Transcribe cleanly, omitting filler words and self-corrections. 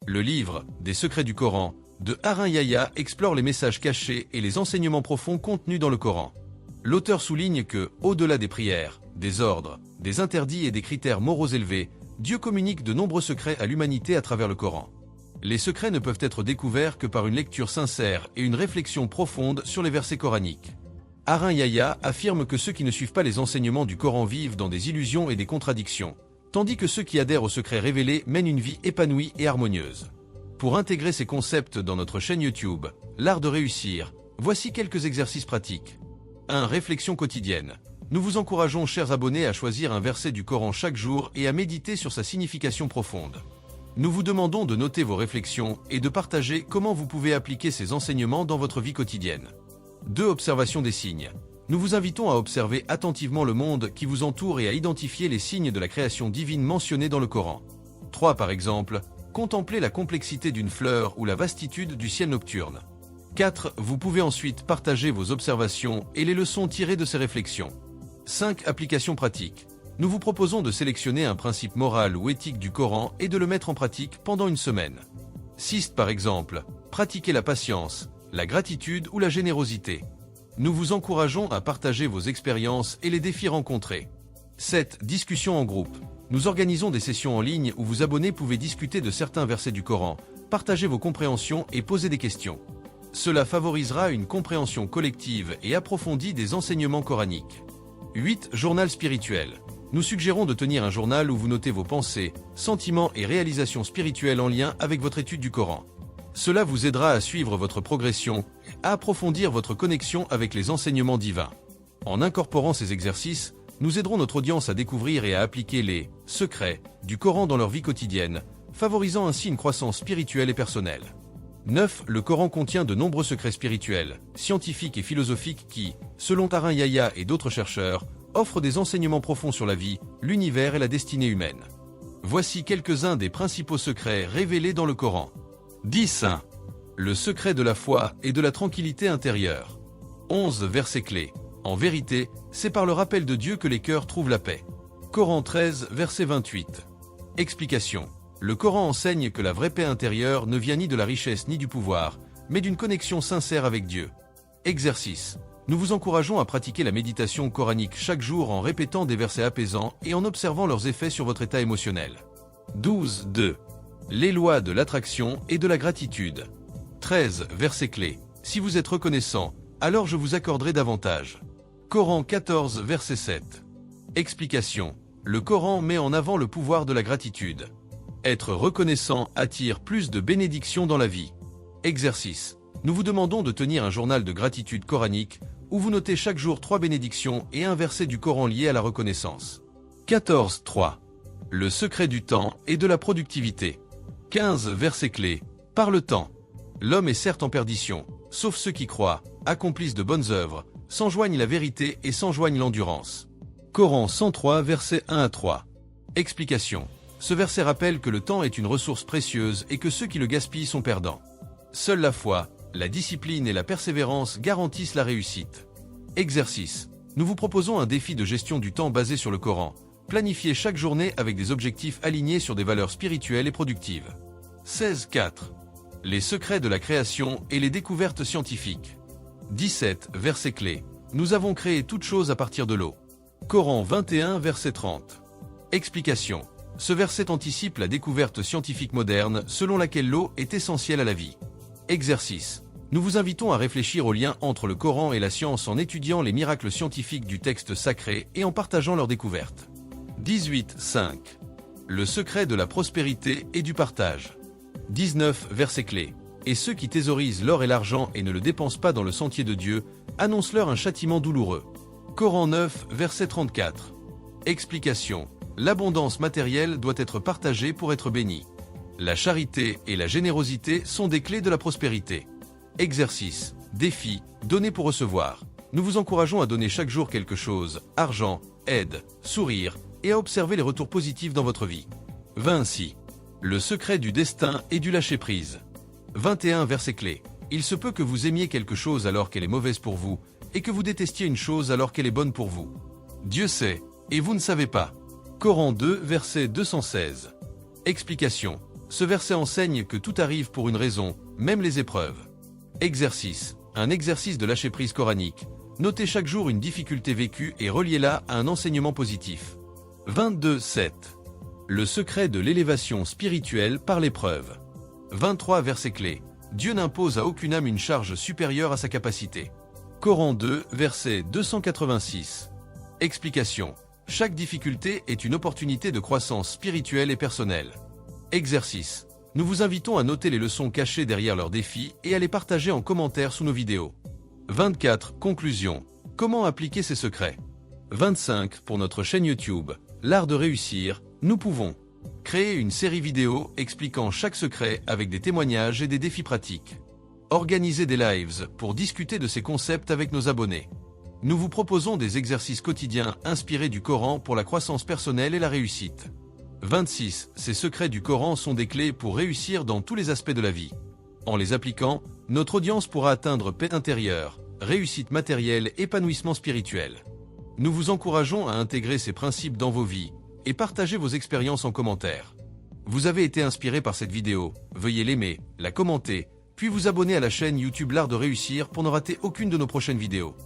Le livre des secrets du Coran de Harin Yahya explore les messages cachés et les enseignements profonds contenus dans le Coran. L'auteur souligne que, au-delà des prières, des ordres, des interdits et des critères moraux élevés, Dieu communique de nombreux secrets à l'humanité à travers le Coran. Les secrets ne peuvent être découverts que par une lecture sincère et une réflexion profonde sur les versets coraniques. Harin Yahya affirme que ceux qui ne suivent pas les enseignements du Coran vivent dans des illusions et des contradictions, tandis que ceux qui adhèrent aux secrets révélés mènent une vie épanouie et harmonieuse. Pour intégrer ces concepts dans notre chaîne YouTube, L'Art de réussir, voici quelques exercices pratiques. 1. Réflexion quotidienne. Nous vous encourageons, chers abonnés, à choisir un verset du Coran chaque jour et à méditer sur sa signification profonde. Nous vous demandons de noter vos réflexions et de partager comment vous pouvez appliquer ces enseignements dans votre vie quotidienne. 2. Observation des signes. Nous vous invitons à observer attentivement le monde qui vous entoure et à identifier les signes de la création divine mentionnés dans le Coran. 3. Par exemple, contemplez la complexité d'une fleur ou la vastitude du ciel nocturne. 4. Vous pouvez ensuite partager vos observations et les leçons tirées de ces réflexions. 5. Application pratique. Nous vous proposons de sélectionner un principe moral ou éthique du Coran et de le mettre en pratique pendant une semaine. 6. Par exemple, pratiquez la patience, la gratitude ou la générosité. Nous vous encourageons à partager vos expériences et les défis rencontrés. 7. Discussion en groupe. Nous organisons des sessions en ligne où vous abonnés pouvez discuter de certains versets du Coran, partager vos compréhensions et poser des questions. Cela favorisera une compréhension collective et approfondie des enseignements coraniques. 8. Journal spirituel. Nous suggérons de tenir un journal où vous notez vos pensées, sentiments et réalisations spirituelles en lien avec votre étude du Coran. Cela vous aidera à suivre votre progression, à approfondir votre connexion avec les enseignements divins. En incorporant ces exercices, nous aiderons notre audience à découvrir et à appliquer les secrets du Coran dans leur vie quotidienne, favorisant ainsi une croissance spirituelle et personnelle. 9. Le Coran contient de nombreux secrets spirituels, scientifiques et philosophiques qui, selon Harin Yahya et d'autres chercheurs, offrent des enseignements profonds sur la vie, l'univers et la destinée humaine. Voici quelques-uns des principaux secrets révélés dans le Coran. 10. 1. Le secret de la foi et de la tranquillité intérieure. 11 versets clés. En vérité, c'est par le rappel de Dieu que les cœurs trouvent la paix. Coran 13, verset 28. Explication. Le Coran enseigne que la vraie paix intérieure ne vient ni de la richesse ni du pouvoir, mais d'une connexion sincère avec Dieu. Exercice. Nous vous encourageons à pratiquer la méditation coranique chaque jour en répétant des versets apaisants et en observant leurs effets sur votre état émotionnel. 12. 2. Les lois de l'attraction et de la gratitude. 13 versets clés. Si vous êtes reconnaissant, alors je vous accorderai davantage. Coran 14, verset 7. Explication. Le Coran met en avant le pouvoir de la gratitude. Être reconnaissant attire plus de bénédictions dans la vie. Exercice. Nous vous demandons de tenir un journal de gratitude coranique où vous notez chaque jour 3 bénédictions et un verset du Coran lié à la reconnaissance. 14. 3. Le secret du temps et de la productivité. 15 versets clés. Par le temps. L'homme est certes en perdition, sauf ceux qui croient, accomplissent de bonnes œuvres, s'enjoignent la vérité et s'enjoignent l'endurance. Coran 103 versets 1 à 3. Explication. Ce verset rappelle que le temps est une ressource précieuse et que ceux qui le gaspillent sont perdants. Seule la foi, la discipline et la persévérance garantissent la réussite. Exercice. Nous vous proposons un défi de gestion du temps basé sur le Coran. Planifiez chaque journée avec des objectifs alignés sur des valeurs spirituelles et productives. 16. 4. Les secrets de la création et les découvertes scientifiques. 17 versets clés. Nous avons créé toute chose à partir de l'eau. Coran 21 verset 30. Explication. Ce verset anticipe la découverte scientifique moderne selon laquelle l'eau est essentielle à la vie. Exercice. Nous vous invitons à réfléchir au lien entre le Coran et la science en étudiant les miracles scientifiques du texte sacré et en partageant leurs découvertes. 18. 5. Le secret de la prospérité et du partage. 19 versets clés. Et ceux qui thésaurisent l'or et l'argent et ne le dépensent pas dans le sentier de Dieu, annonce-leur un châtiment douloureux. Coran 9 verset 34. Explication. L'abondance matérielle doit être partagée pour être bénie. La charité et la générosité sont des clés de la prospérité. Exercice. Défi. Donner pour recevoir. Nous vous encourageons à donner chaque jour quelque chose, argent, aide, sourire, et à observer les retours positifs dans votre vie. 20 ainsi. Le secret du destin et du lâcher-prise. 21 versets clés. Il se peut que vous aimiez quelque chose alors qu'elle est mauvaise pour vous, et que vous détestiez une chose alors qu'elle est bonne pour vous. Dieu sait, et vous ne savez pas. Coran 2 verset 216. Explication. Ce verset enseigne que tout arrive pour une raison, même les épreuves. Exercice. Un exercice de lâcher-prise coranique. Notez chaque jour une difficulté vécue et reliez-la à un enseignement positif. 22.7. Le secret de l'élévation spirituelle par l'épreuve. 23 versets clés. Dieu n'impose à aucune âme une charge supérieure à sa capacité. Coran 2, verset 286. Explication. Chaque difficulté est une opportunité de croissance spirituelle et personnelle. Exercice. Nous vous invitons à noter les leçons cachées derrière leurs défis et à les partager en commentaire sous nos vidéos. 24. Conclusion. Comment appliquer ces secrets? 25. Pour notre chaîne YouTube, L'Art de réussir, nous pouvons créer une série vidéo expliquant chaque secret avec des témoignages et des défis pratiques. Organiser des lives pour discuter de ces concepts avec nos abonnés. Nous vous proposons des exercices quotidiens inspirés du Coran pour la croissance personnelle et la réussite. 26. Ces secrets du Coran sont des clés pour réussir dans tous les aspects de la vie. En les appliquant, notre audience pourra atteindre paix intérieure, réussite matérielle, épanouissement spirituel. Nous vous encourageons à intégrer ces principes dans vos vies et partager vos expériences en commentaire. Vous avez été inspiré par cette vidéo, veuillez l'aimer, la commenter, puis vous abonner à la chaîne YouTube L'Art de réussir pour ne rater aucune de nos prochaines vidéos.